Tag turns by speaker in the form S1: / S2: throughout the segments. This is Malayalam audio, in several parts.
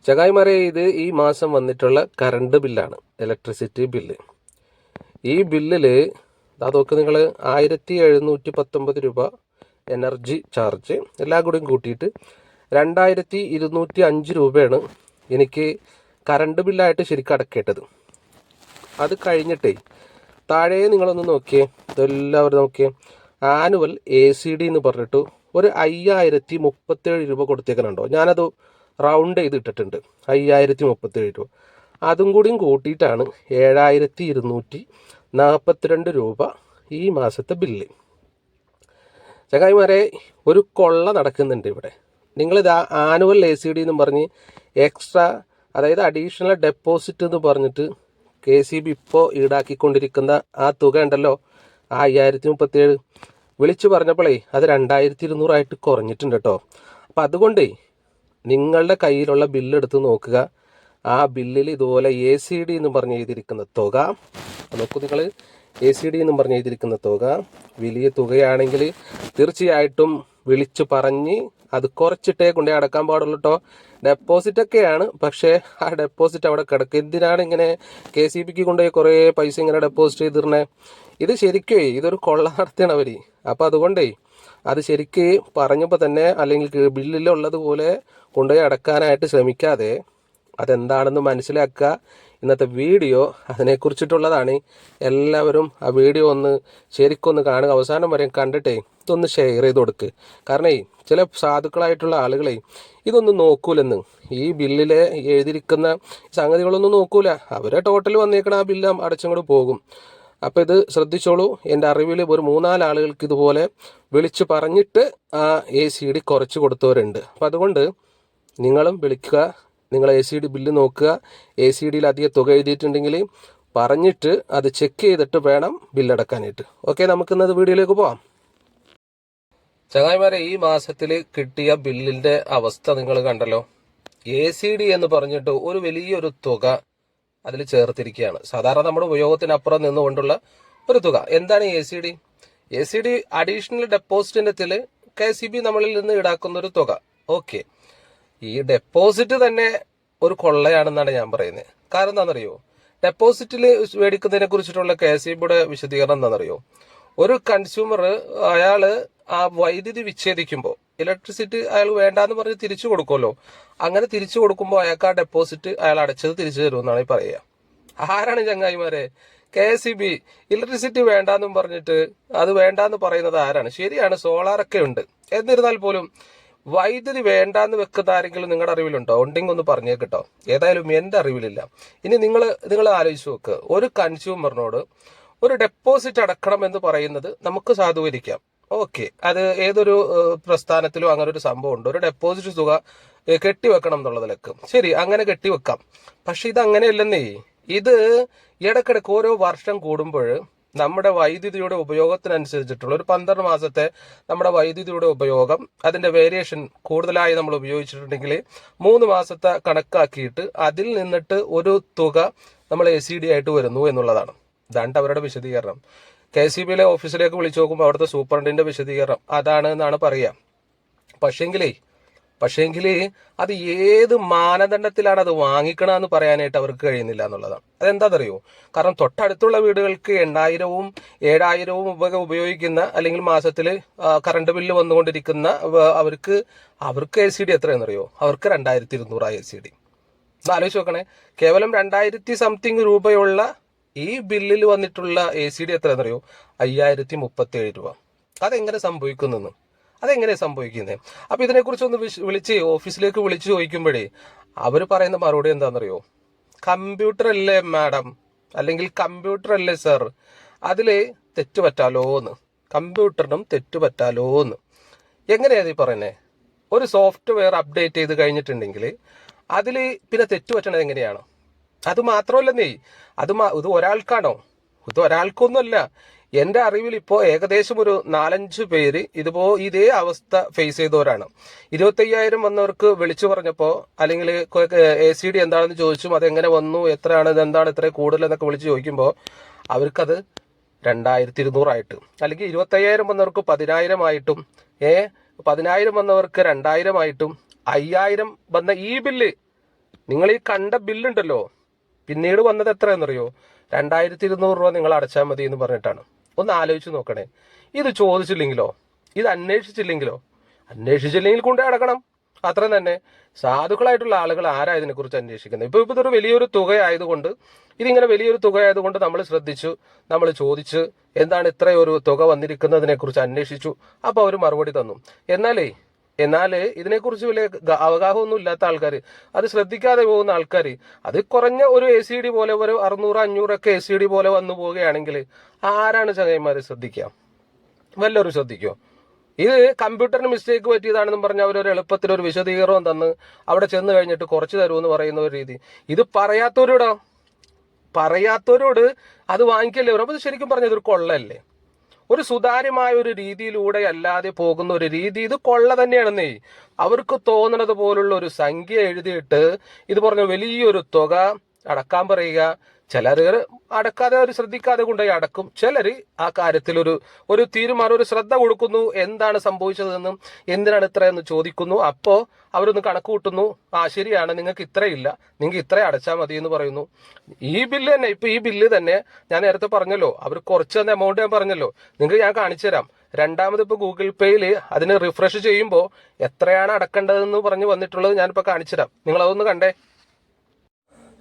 S1: ചങ്ങായിമാരെ, ഇത് ഈ മാസം വന്നിട്ടുള്ള കറണ്ട് ബില്ലാണ്, ഇലക്ട്രിസിറ്റി ബില്ല്. ഈ ബില്ലിൽ അതൊക്കെ നിങ്ങൾ 1719 രൂപ എനർജി ചാർജ് എല്ലാം കൂടിയും കൂട്ടിയിട്ട് 2205 രൂപയാണ് എനിക്ക് കറണ്ട് ബില്ലായിട്ട് ശരിക്കും അടക്കേണ്ടത്. അത് കഴിഞ്ഞിട്ടേ താഴെ നിങ്ങളൊന്ന് നോക്കിയേ, ഇതെല്ലാവരും നോക്കിയേ, ആനുവൽ ACD എന്ന് പറഞ്ഞിട്ട് ഒരു 5037 രൂപ കൊടുത്തേക്കുന്നുണ്ടോ? ഞാനത് റൗണ്ട് ചെയ്തിട്ടിട്ടുണ്ട്, 5037 രൂപ. അതും കൂടിയും കൂട്ടിയിട്ടാണ് 7242 രൂപ ഈ മാസത്തെ ബില്ല്. ചങ്ങായിമാരെ, ഒരു കൊള്ള നടക്കുന്നുണ്ട് ഇവിടെ. നിങ്ങളിത് ആനുവൽ ACD എന്നും പറഞ്ഞ് എക്സ്ട്രാ, അതായത് അഡീഷണൽ ഡെപ്പോസിറ്റ് എന്ന് പറഞ്ഞിട്ട് KCB ഇപ്പോൾ ഈടാക്കിക്കൊണ്ടിരിക്കുന്ന ആ തുക ഉണ്ടല്ലോ, ആ 5037 വിളിച്ചു പറഞ്ഞപ്പോഴേ അത് 2200 കുറഞ്ഞിട്ടുണ്ട് കേട്ടോ. അപ്പം അതുകൊണ്ടേ നിങ്ങളുടെ കയ്യിലുള്ള ബില്ലെടുത്ത് നോക്കുക. ആ ബില്ലിൽ ഇതുപോലെ ACD എന്ന് പറഞ്ഞ് എഴുതിയിരിക്കുന്ന തുക നോക്കൂ. നിങ്ങൾ ACD എന്നും പറഞ്ഞ് എഴുതിയിരിക്കുന്ന തുക വലിയ തുകയാണെങ്കിൽ തീർച്ചയായിട്ടും വിളിച്ചു പറഞ്ഞ് അത് കുറച്ചിട്ടേ കൊണ്ടേ അടക്കാൻ പാടുള്ളൂ കേട്ടോ. ഡെപ്പോസിറ്റൊക്കെയാണ്, പക്ഷേ ആ ഡെപ്പോസിറ്റ് അവിടെ കിടക്കും. എന്തിനാണ് ഇങ്ങനെ KCBക്ക് കൊണ്ടുപോയി കുറേ പൈസ ഇങ്ങനെ ഡെപ്പോസിറ്റ് ചെയ്തിരുന്നത്? ഇത് ശരിക്കും ഇതൊരു കൊള്ള നടത്തിയാണ് അവർ. അപ്പോൾ അതുകൊണ്ടേ അത് ശരിക്ക് പറഞ്ഞപ്പോൾ തന്നെ, അല്ലെങ്കിൽ ബില്ലിലുള്ളതുപോലെ കൊണ്ടുപോയി അടക്കാനായിട്ട് ശ്രമിക്കാതെ അതെന്താണെന്ന് മനസ്സിലാക്കുക. ഇന്നത്തെ വീഡിയോ അതിനെക്കുറിച്ചിട്ടുള്ളതാണ്. എല്ലാവരും ആ വീഡിയോ ഒന്ന് ശരിക്കൊന്ന് കാണുക, അവസാനം വരെ കണ്ടിട്ടേ ഇതൊന്ന് ഷെയർ ചെയ്ത് കൊടുക്കുക. കാരണം ചില സാധുക്കളായിട്ടുള്ള ആളുകളെ ഇതൊന്നും നോക്കൂലെന്ന്, ഈ ബില്ലിൽ എഴുതിയിരിക്കുന്ന സംഗതികളൊന്നും നോക്കൂല. അവരെ ടോട്ടൽ വന്നേക്കണ ആ ബില്ല് അടച്ചങ്ങോട്ട് പോകും. അപ്പോൾ ഇത് ശ്രദ്ധിച്ചോളൂ. എൻ്റെ അറിവിൽ ഒരു 3-4 ആളുകൾക്ക് ഇതുപോലെ വിളിച്ചു പറഞ്ഞിട്ട് ആ ACD കുറച്ച് കൊടുത്തവരുണ്ട്. അപ്പം അതുകൊണ്ട് നിങ്ങളും വിളിക്കുക, നിങ്ങൾ ACD ബില്ല് നോക്കുക. ACDയിൽ അധികം തുക എഴുതിയിട്ടുണ്ടെങ്കിൽ പറഞ്ഞിട്ട് അത് ചെക്ക് ചെയ്തിട്ട് വേണം ബില്ലടക്കാനായിട്ട്. ഓക്കെ, നമുക്കിന്നത് വീഡിയോയിലേക്ക് പോവാം. ചങ്ങായിമാരെ, ഈ മാസത്തിൽ കിട്ടിയ ബില്ലിൻ്റെ അവസ്ഥ നിങ്ങൾ കണ്ടല്ലോ. ACD എന്ന് പറഞ്ഞിട്ട് ഒരു വലിയൊരു തുക അതിൽ ചേർത്തിരിക്കുകയാണ്. സാധാരണ നമ്മുടെ ഉപയോഗത്തിനപ്പുറം നിന്നുകൊണ്ടുള്ള ഒരു തുക. എന്താണ് ACD? ACD അഡീഷണൽ ഡെപ്പോസിറ്റിനത്തിൽ KCB നമ്മളിൽ നിന്ന് ഈടാക്കുന്ന ഒരു തുക. ഓക്കെ, ഈ ഡെപ്പോസിറ്റ് തന്നെ ഒരു കൊള്ളയാണെന്നാണ് ഞാൻ പറയുന്നത്. കാരണം എന്താണെന്നറിയോ? ഡെപ്പോസിറ്റിൽ മേടിക്കുന്നതിനെ കുറിച്ചിട്ടുള്ള KCBയുടെ വിശദീകരണം എന്താണെന്നറിയോ? ഒരു കൺസ്യൂമർ അയാൾ ആ വൈദ്യുതി വിച്ഛേദിക്കുമ്പോൾ ഇലക്ട്രിസിറ്റി അയാൾ വേണ്ടാന്ന് പറഞ്ഞ് തിരിച്ചു കൊടുക്കുമല്ലോ. അങ്ങനെ തിരിച്ചു കൊടുക്കുമ്പോൾ അയാൾക്ക് ആ ഡെപ്പോസിറ്റ് അയാൾ അടച്ചത് തിരിച്ചു തരുമെന്നാണ് ഈ പറയുക. ആരാണ് ചങ്ങായിമാരെ? KCB. ഇലക്ട്രിസിറ്റി വേണ്ടാന്നും പറഞ്ഞിട്ട് അത് വേണ്ടാന്ന് പറയുന്നത് ആരാണ്? ശരിയാണ്, സോളാറൊക്കെ ഉണ്ട്. എന്നിരുന്നാൽ പോലും വൈദ്യുതി വേണ്ടാന്ന് വെക്കുന്ന ആരെങ്കിലും നിങ്ങളുടെ അറിവിലുണ്ടോ? ഉണ്ടെങ്കിൽ ഒന്ന് പറഞ്ഞേക്കിട്ടോ. ഏതായാലും എൻ്റെ അറിവിലില്ല. ഇനി നിങ്ങൾ ആലോചിച്ച് നോക്ക്, ഒരു കൺസ്യൂമറിനോട് ഒരു ഡെപ്പോസിറ്റ് അടക്കണം എന്ന് പറയുന്നത് നമുക്ക് സാധൂകരിക്കാം. ഓക്കെ, അത് ഏതൊരു പ്രസ്ഥാനത്തിലും അങ്ങനെ ഒരു സംഭവം ഉണ്ട്. ഒരു ഡെപ്പോസിറ്റ് തുക കെട്ടിവെക്കണം എന്നുള്ളതിലേക്ക് ശരി, അങ്ങനെ കെട്ടിവെക്കാം. പക്ഷെ ഇത് അങ്ങനെയല്ലെന്നേ. ഇത് ഇടക്കിടക്ക് ഓരോ വർഷം കൂടുമ്പോൾ നമ്മുടെ വൈദ്യുതിയുടെ ഉപയോഗത്തിനനുസരിച്ചിട്ടുള്ള ഒരു 12 മാസത്തെ നമ്മുടെ വൈദ്യുതിയുടെ ഉപയോഗം, അതിന്റെ വേരിയേഷൻ കൂടുതലായി നമ്മൾ ഉപയോഗിച്ചിട്ടുണ്ടെങ്കിൽ 3 മാസത്തെ കണക്കാക്കിയിട്ട് അതിൽ നിന്നിട്ട് ഒരു തുക നമ്മൾ ACD ആയിട്ട് വരുന്നു എന്നുള്ളതാണ്. ഇതാണ് അവരുടെ വിശദീകരണം. KCBയിലെ ഓഫീസിലേക്ക് വിളിച്ചു നോക്കുമ്പോൾ അവിടുത്തെ സൂപ്രണ്ടിന്റെ വിശദീകരണം അതാണ് എന്നാണ് പറയുക. പക്ഷേങ്കിൽ അത് ഏത് മാനദണ്ഡത്തിലാണ് അത് വാങ്ങിക്കണമെന്ന് പറയാനായിട്ട് അവർക്ക് കഴിയുന്നില്ല എന്നുള്ളതാണ്. അതെന്താണെന്നറിയോ? കാരണം തൊട്ടടുത്തുള്ള വീടുകൾക്ക് 8000-ഉം 7000-ഉം ഉപയോഗിക്കുന്ന, അല്ലെങ്കിൽ മാസത്തിൽ കറണ്ട് ബില്ല് വന്നുകൊണ്ടിരിക്കുന്ന അവർക്ക് ACD എത്രയെന്നറിയോ? അവർക്ക് 2200 ACD. ഒന്ന് ആലോചിച്ച് നോക്കണേ. കേവലം 2000 സംതിങ് രൂപയുള്ള ഈ ബില്ലിൽ വന്നിട്ടുള്ള ACD എത്രയെന്നറിയോ? 5037 രൂപ. അതെങ്ങനെ സംഭവിക്കുന്നു? അതെങ്ങനെയാണ് സംഭവിക്കുന്നത്? അപ്പൊ ഇതിനെക്കുറിച്ച് ഒന്ന് ഓഫീസിലേക്ക് വിളിച്ച് ചോദിക്കുമ്പോഴേ അവർ പറയുന്ന മറുപടി എന്താണെന്നറിയോ? കമ്പ്യൂട്ടർ അല്ലേ മാഡം, അല്ലെങ്കിൽ കമ്പ്യൂട്ടർ അല്ലേ സർ, അതില് തെറ്റ് പറ്റാലോന്ന്. കമ്പ്യൂട്ടറിനും തെറ്റ് പറ്റാലോന്ന്. എങ്ങനെയാണ് ഈ പറയുന്നത്? ഒരു സോഫ്റ്റ്വെയർ അപ്ഡേറ്റ് ചെയ്ത് കഴിഞ്ഞിട്ടുണ്ടെങ്കിൽ അതിൽ പിന്നെ തെറ്റ് പറ്റണത് എങ്ങനെയാണ്? അത് മാത്രമല്ലെന്നേ, ഇത് ഒരാൾക്കാണോ? ഇത് ഒരാൾക്കൊന്നുമല്ല. എൻ്റെ അറിവിൽ ഇപ്പോൾ ഏകദേശം ഒരു 4-5 പേര് ഇതേ അവസ്ഥ ഫേസ് ചെയ്തവരാണ്. 25,000 വന്നവർക്ക് വിളിച്ചു പറഞ്ഞപ്പോൾ, അല്ലെങ്കിൽ ACD എന്താണെന്ന് ചോദിച്ചും അതെങ്ങനെ വന്നു, എത്രയാണ്, ഇതെന്താണ് ഇത്ര കൂടുതൽ എന്നൊക്കെ വിളിച്ച് ചോദിക്കുമ്പോൾ അവർക്കത് 2200 ആയിട്ട്, അല്ലെങ്കിൽ 25,000 വന്നവർക്ക് 10,000 ആയിട്ടും 10,000 വന്നവർക്ക് 2,000 ആയിട്ടും 5,000 വന്ന ഈ ബില്ല് നിങ്ങൾ ഈ കണ്ട ബില്ലുണ്ടല്ലോ പിന്നീട് വന്നത് എത്രയെന്നറിയോ? 2200 രൂപ നിങ്ങൾ അടച്ചാൽ മതി എന്ന് പറഞ്ഞിട്ടാണ്. ഒന്ന് ആലോചിച്ച് നോക്കണേ. ഇത് ചോദിച്ചില്ലെങ്കിലോ, ഇത് അന്വേഷിച്ചില്ലെങ്കിൽ കൊണ്ടേ അടക്കണം. അത്ര തന്നെ. സാധുക്കളായിട്ടുള്ള ആളുകൾ ആരാ ഇതിനെക്കുറിച്ച് അന്വേഷിക്കുന്നത്? ഇപ്പൊ ഇതൊരു വലിയൊരു തുകയായതുകൊണ്ട്, ഇതിങ്ങനെ വലിയൊരു തുകയായതുകൊണ്ട് നമ്മൾ ശ്രദ്ധിച്ചു, നമ്മൾ ചോദിച്ചു എന്താണ് ഇത്ര ഒരു തുക വന്നിരിക്കുന്നതിനെ കുറിച്ച് അന്വേഷിച്ചു. അപ്പൊ അവർ മറുപടി തന്നു. എന്നാല് ഇതിനെക്കുറിച്ച് വലിയ അവഗാഹമൊന്നും ഇല്ലാത്ത ആൾക്കാർ, അത് ശ്രദ്ധിക്കാതെ പോകുന്ന ആൾക്കാർ, അത് കുറഞ്ഞ ഒരു ACD പോലെ ഒരു 600-500 ഒക്കെ ACD പോലെ വന്നു പോവുകയാണെങ്കിൽ ആരാണ് ചങ്ങായിമാരെ ശ്രദ്ധിക്കുക? വല്ലവരും ശ്രദ്ധിക്കുമോ? ഇത് കമ്പ്യൂട്ടറിന് മിസ്റ്റേക്ക് പറ്റിയതാണെന്നും പറഞ്ഞ് അവരൊരു എളുപ്പത്തിൽ ഒരു വിശദീകരണം തന്ന് അവിടെ ചെന്ന് കഴിഞ്ഞിട്ട് കുറച്ച് തരുമെന്ന് പറയുന്ന ഒരു രീതി. ഇത് പറയാത്തവരോട് അത് വാങ്ങിക്കല്ലേ വരും. അപ്പൊ ഇത് ശരിക്കും പറഞ്ഞത് ഒരു കൊള്ളല്ലേ? ഒരു സുതാര്യമായ ഒരു രീതിയിലൂടെ അല്ലാതെ പോകുന്ന ഒരു രീതി, ഇത് കൊള്ള തന്നെയാണെന്നേ. അവർക്ക് തോന്നുന്നത് പോലുള്ള ഒരു സംഖ്യ എഴുതിയിട്ട് ഇത് പറഞ്ഞ വലിയൊരു തുക അടക്കാൻ പറയുക. ചിലർ അടക്കാതെ, അവർ ശ്രദ്ധിക്കാതെ കൊണ്ടുപോയി അടക്കും. ചിലർ ആ കാര്യത്തിൽ ഒരു തീരുമാനം, ഒരു ശ്രദ്ധ കൊടുക്കുന്നു, എന്താണ് സംഭവിച്ചതെന്നും എന്തിനാണ് ഇത്രയെന്ന് ചോദിക്കുന്നു. അപ്പോ അവരൊന്ന് കണക്ക് കൂട്ടുന്നു. ശരിയാണ്, നിങ്ങൾക്ക് ഇത്രയില്ല, നിങ്ങൾക്ക് ഇത്ര അടച്ചാൽ മതി എന്ന് പറയുന്നു. ഈ ബില്ല് തന്നെ, ഇപ്പൊ ഈ ബില്ല് തന്നെ ഞാൻ നേരത്തെ പറഞ്ഞല്ലോ, അവർ കുറച്ച് തന്ന എമൗണ്ട് ഞാൻ പറഞ്ഞല്ലോ, നിങ്ങൾക്ക് ഞാൻ കാണിച്ചു തരാം. രണ്ടാമത് ഇപ്പൊ ഗൂഗിൾ പേയിൽ അതിന് റിഫ്രഷ് ചെയ്യുമ്പോൾ എത്രയാണ് അടക്കേണ്ടതെന്ന് പറഞ്ഞ് വന്നിട്ടുള്ളത് ഞാനിപ്പോ കാണിച്ചു തരാം. നിങ്ങൾ അതൊന്ന് കണ്ടേ.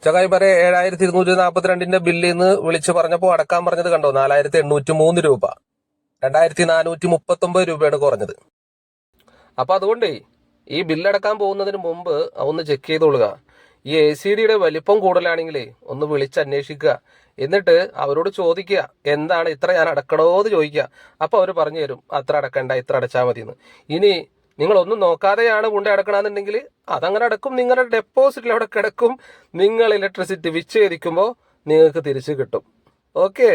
S1: ചങ്ങായി പറ 7242 ബില്ലിൽ നിന്ന് വിളിച്ചു പറഞ്ഞപ്പോൾ അടക്കാൻ പറഞ്ഞത് കണ്ടോ? 4803 രൂപ. 2439 രൂപയാണ് കുറഞ്ഞത്. അപ്പൊ അതുകൊണ്ടേ ഈ ബില്ലടക്കാൻ പോകുന്നതിന് മുമ്പ് ഒന്ന് ചെക്ക് ചെയ്തോളുക. ഈ ACDയുടെ വലിപ്പം കൂടുതലാണെങ്കിലേ ഒന്ന് വിളിച്ചന്വേഷിക്കുക. എന്നിട്ട് അവരോട് ചോദിക്കുക, എന്താണ് ഇത്ര ഞാൻ അടക്കണോ എന്ന് ചോദിക്കുക. അപ്പൊ അവർ പറഞ്ഞു തരും, അത്ര അടക്കണ്ട, ഇത്ര അടച്ചാൽ മതി എന്ന്. ഇനി നിങ്ങളൊന്നും നോക്കാതെയാണ് കൊണ്ട് അടക്കണമെന്നുണ്ടെങ്കിൽ അതങ്ങനെ അടക്കും. നിങ്ങളുടെ ഡെപ്പോസിറ്റിൽ അവിടെ കിടക്കും. നിങ്ങൾ ഇലക്ട്രിസിറ്റി വിച്ഛേദിക്കുമ്പോൾ നിങ്ങൾക്ക് തിരിച്ചു കിട്ടും. ഓക്കെ.